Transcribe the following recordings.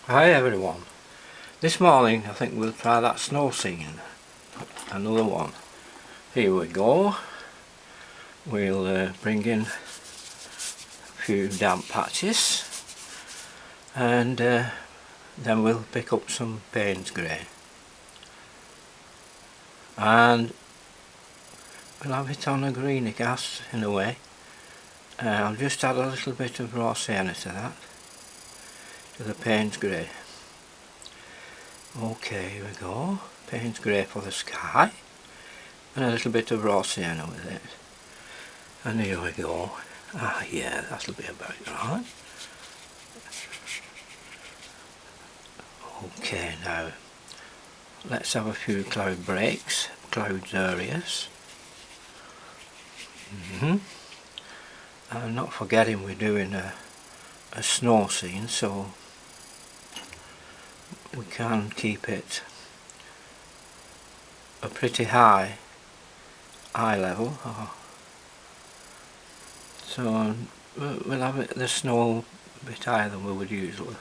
Hi everyone. This morning I think we'll try that snow scene. Another one. Here we go. We'll bring in a few damp patches and then we'll pick up some Payne's grey. And we'll have it on a greeny cast in a way. I'll just add a little bit of raw sienna to that, to the Payne's grey. Okay, here we go. Payne's grey for the sky and a little bit of raw sienna with it. And here we go. Yeah, that'll be about right. Okay, now let's have a few cloud breaks, clouds areas. And not forgetting we're doing a snow scene, so we can keep it a pretty high eye level. So we'll have it, the snow a bit higher than we would usually.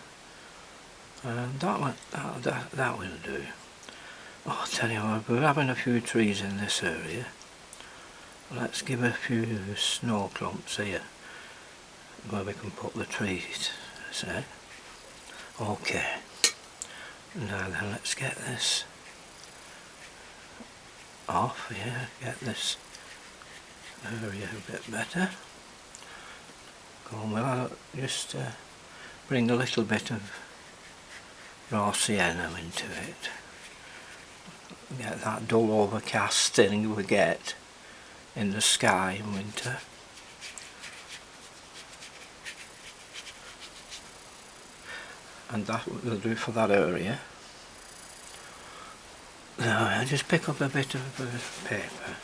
And that will do. Oh, I'll tell you what, we're having a few trees in this area. Let's give a few snow clumps here where we can put the trees, say. Okay. Now then, let's get this off here, get this area a bit better. Go on, we'll just bring a little bit of raw sienna into it. Get that dull overcast thing we get in the sky in winter. And that will do for that area. Now I'll just pick up a bit of paper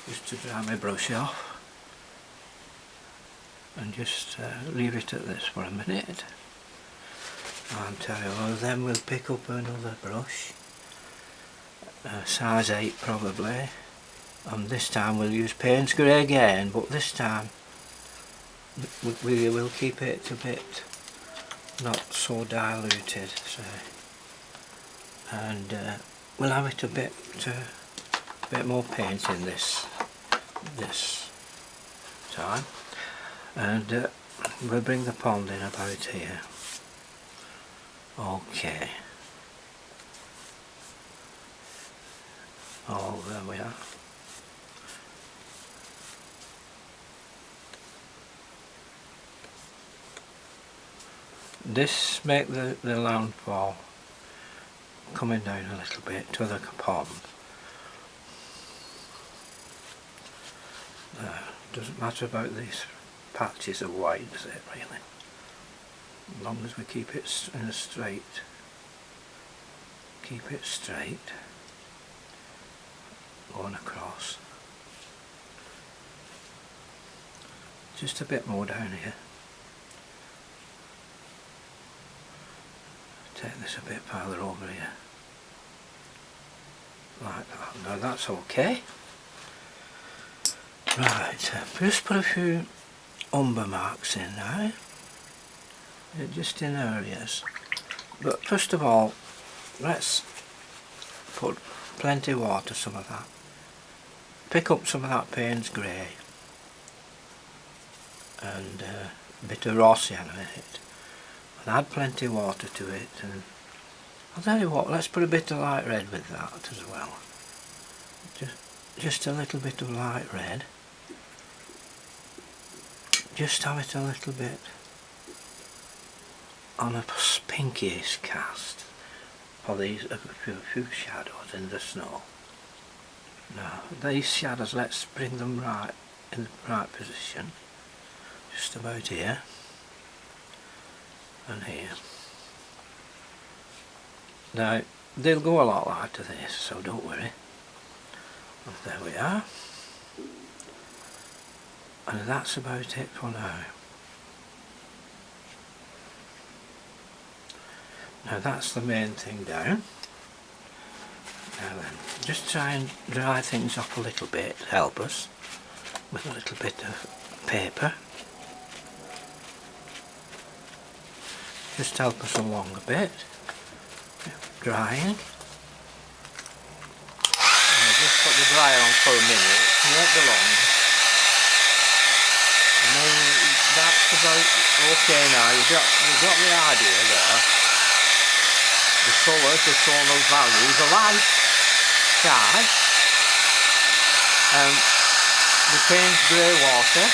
just to dry my brush off and just leave it at this for a minute. And tell you what, then we'll pick up another brush, size 8 probably, and this time we'll use Payne's grey again, but this time we will keep it a bit not so diluted, say, and we'll have it a bit more paint in this time, and we'll bring the pond in about here. Okay. Oh, there we are. This make the landfall coming down a little bit to the pond. Doesn't matter about these patches of white, does it really? As long as we keep it in a straight, going across. Just a bit more down here. Take this a bit farther over here, like that. Now that's okay. Right, just put a few umber marks in now, just in areas. But first of all, let's put plenty of water, some of that. Pick up some of that Payne's grey and a bit of raw sienna in it. And add plenty of water to it, and I'll tell you what, let's put a bit of light red with that as well. Just a little bit of light red. Just have it a little bit on a pinkish cast for these a few shadows in the snow. Now these shadows, let's bring them right in the right position, just about here and here. Now they'll go a lot lighter this, so don't worry. And there we are. And that's about it for now. Now that's the main thing down. Now then, just try and dry things off a little bit, help us, with a little bit of paper. just help us along a bit. Drying. I'll just put the dryer on for a minute, it won't be long. And then that's about okay now, you've got the idea there. The colours, the tonal values, the light sky, and the Payne's grey water.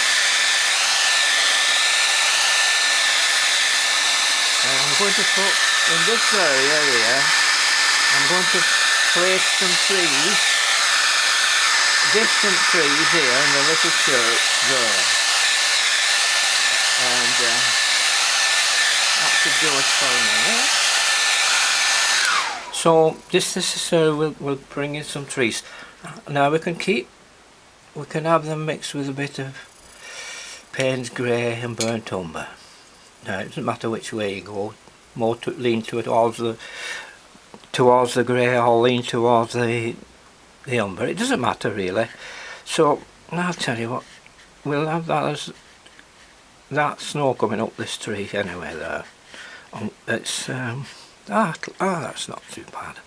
And I'm going to put in this area here, I'm going to place some trees, distant trees here in the little church there. And that should do it for a minute. So this necessarily will bring in some trees. Now we can have them mixed with a bit of Payne's grey and burnt umber. Now it doesn't matter which way you go, more to lean towards the grey or lean towards the umber. It doesn't matter really. So I'll tell you what, we'll have that as that snow coming up this tree anyway there. It's that's not too bad.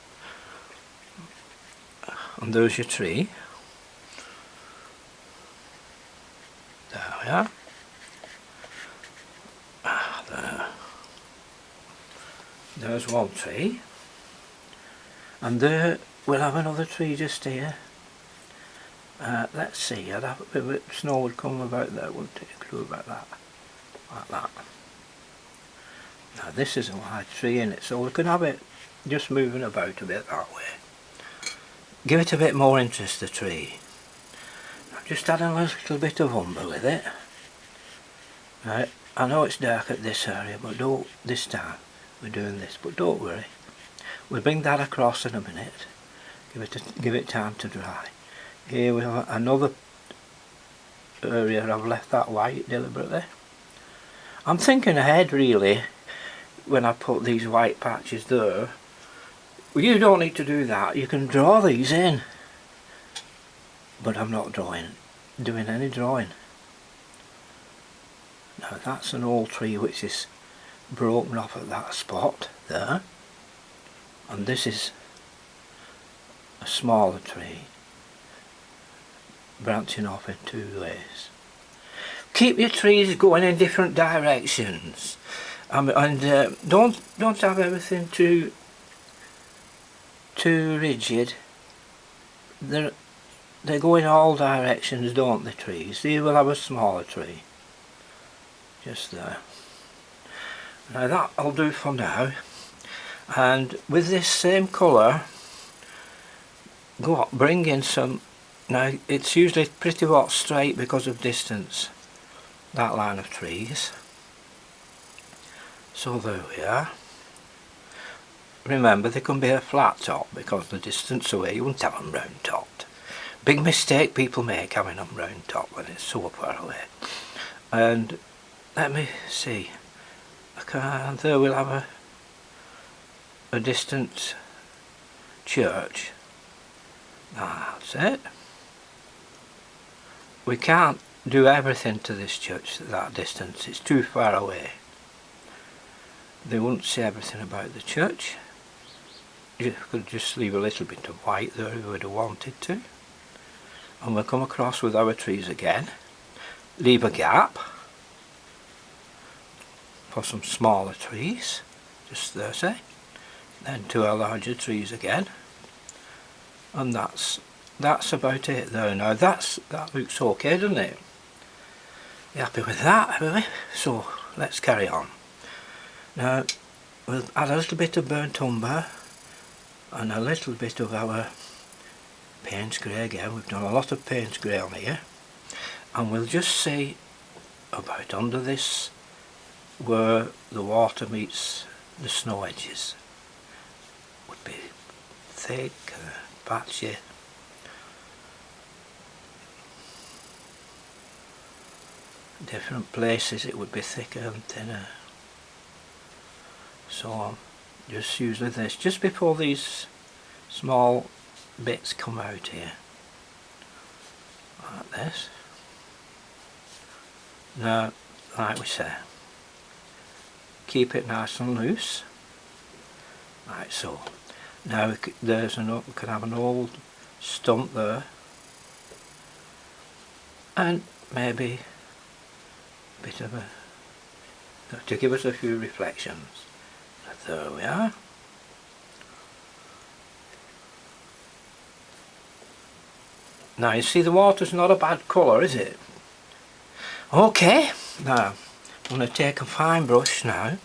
And there's your tree. There we are. There. There's one tree. And there we'll have another tree just here. Let's see, I'd have a bit of snow would come about there, wouldn't it? A clue about that. Like that. Now this is a wide tree in it, so we can have it just moving about a bit that way. Give it a bit more interest, the tree. I'm just adding a little bit of umber with it. Right, I know it's dark at this area, but don't, this time we're doing this, but don't worry. We'll bring that across in a minute. Give it time to dry. Here we have another area I've left that white deliberately. I'm thinking ahead really when I put these white patches there. You don't need to do that, you can draw these in. But I'm not doing any drawing. Now that's an old tree which is broken off at that spot there. And this is a smaller tree branching off in two ways. Keep your trees going in different directions, and don't have everything too rigid. They go in all directions, don't the trees? Here we'll have a smaller tree just there. Now that'll do for now. And with this same colour, bring in some. Now it's usually pretty well straight because of distance, that line of trees. So there we are. Remember, they can be a flat top because the distance away you wouldn't have them round topped. Big mistake people make having them round top when it's so far away. And let me see. There we'll have a distant church. That's it. We can't do everything to this church at that distance, it's too far away. They wouldn't say everything about the church. You could just leave a little bit of white there if you would have wanted to. And we'll come across with our trees again. Leave a gap for some smaller trees, just there say. Then to our larger trees again. And that's about it there. Now that looks okay, doesn't it? You happy with that, haven't we? So let's carry on. Now we'll add a little bit of burnt umber and a little bit of our Payne's grey again. We've done a lot of Payne's grey on here, and we'll just see about under this where the water meets the snow edges. Would be thick, patchy. Different places it would be thicker and thinner. So just usually this, just before these small bits come out here, like this. Now, like we say, keep it nice and loose, like so. Now we can have an old stump there, and maybe a bit of to give us a few reflections. There we are. Now you see the water's not a bad colour, is it? Okay, now I'm going to take a fine brush now,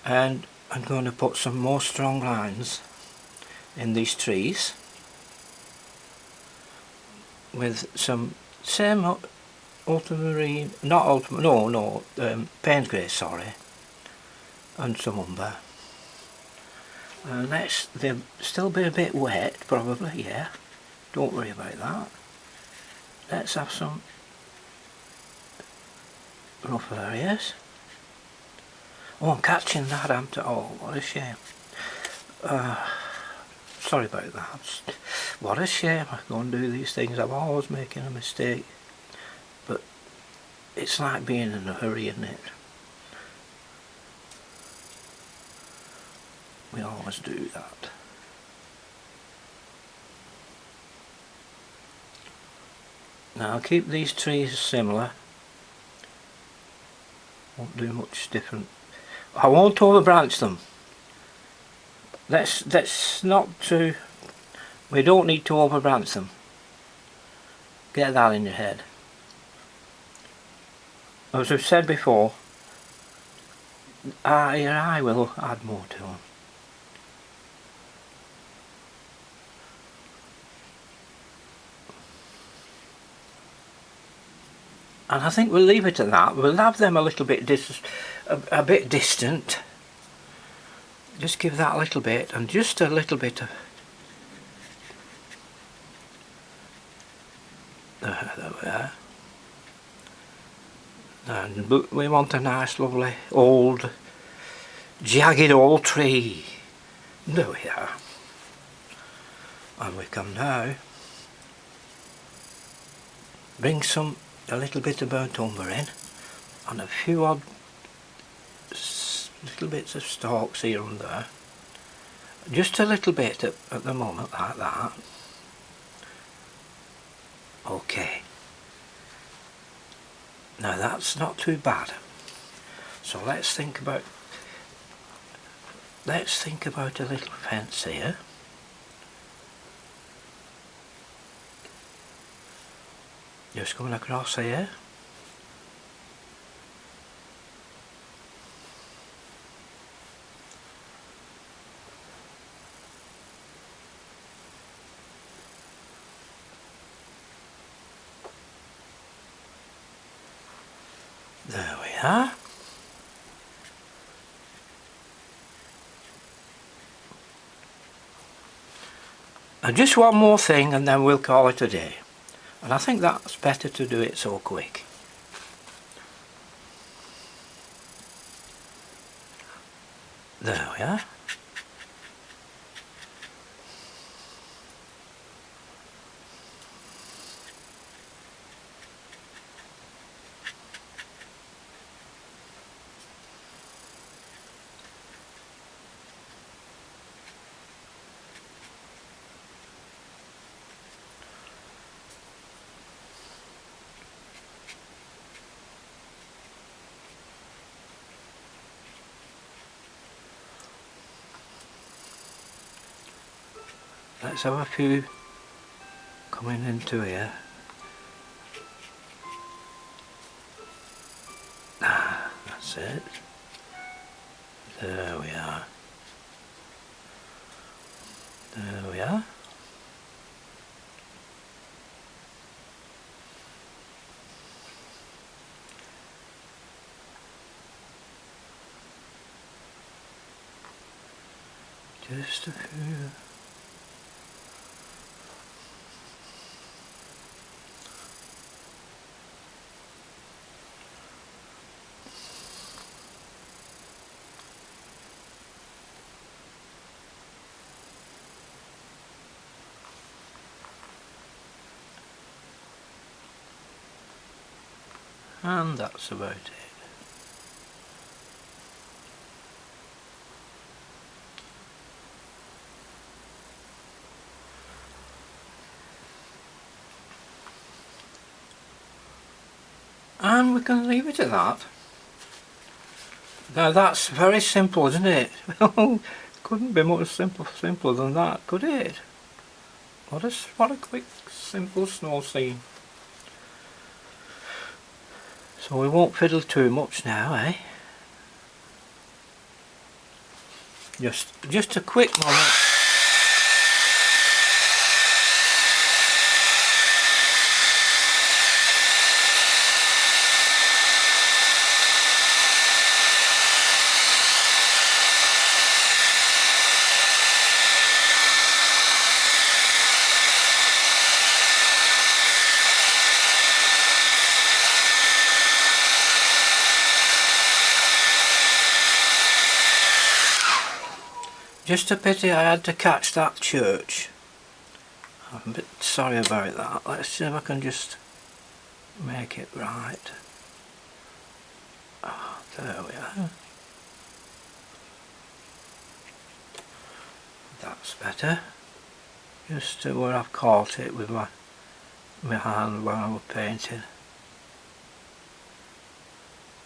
and I'm going to put some more strong lines in these trees with some same ultramarine, not ultramarine, no, Payne's grey, sorry, and some umber. And they'll still be a bit wet, probably, yeah, don't worry about that. Let's have some rough areas. Oh, I'm catching that, oh, what a shame. Sorry about that. What a shame, I go and do these things, I'm always making a mistake. But it's like being in a hurry, isn't it? We always do that. Now I'll keep these trees similar. Won't do much different. I won't overbranch them. Let's not to. We don't need to overbranch them. Get that in your head. As I've said before, your eye will add more to them. And I think we'll leave it at that. We'll have them a little bit a bit distant. Just give that a little bit, and just a little bit of there we are. And we want a nice, lovely, old, jagged old tree. There we are. And we can now bring a little bit of burnt umber in, and a few odd little bits of stalks here and there. Just a little bit at the moment, like that. Okay. Now that's not too bad. So let's think about a little fence here. Just coming across here. There we are. And just one more thing, and then we'll call it a day. And I think that's better to do it so quick. There we are. Let's have a few coming into here. Ah, that's it. There we are. There we are. Just a few. And that's about it. and we can leave it at that. Now that's very simple, isn't it? Couldn't be much simpler than that, could it? What a quick, simple snow scene. So we won't fiddle too much now, eh? Just a quick moment. Just a pity I had to catch that church. I'm a bit sorry about that. Let's see if I can just make it right. Oh, there we are. That's better. Just where I've caught it with my hand while I was painting.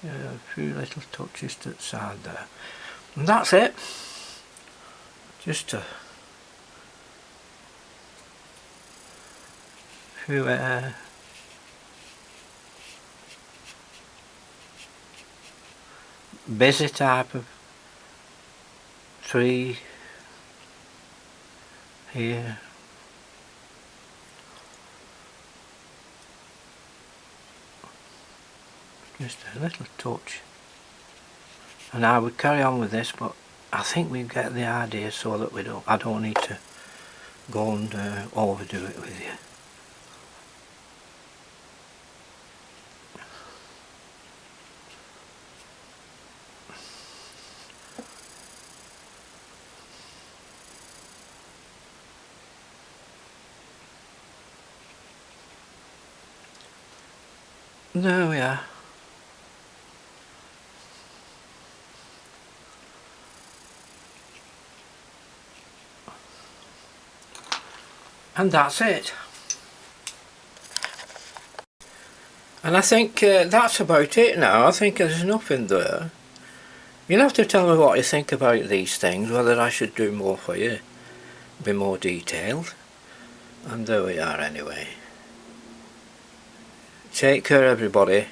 Yeah, a few little touches to the side there. And that's it. Just a few busy type of tree here. Just a little touch. And I would carry on with this, but I think we get the idea so that I don't need to go and overdo it with you. There we are. And that's it. And I think that's about it now. I think there's enough in there. You'll have to tell me what you think about these things, whether I should do more for you, be more detailed. And there we are anyway. Take care everybody.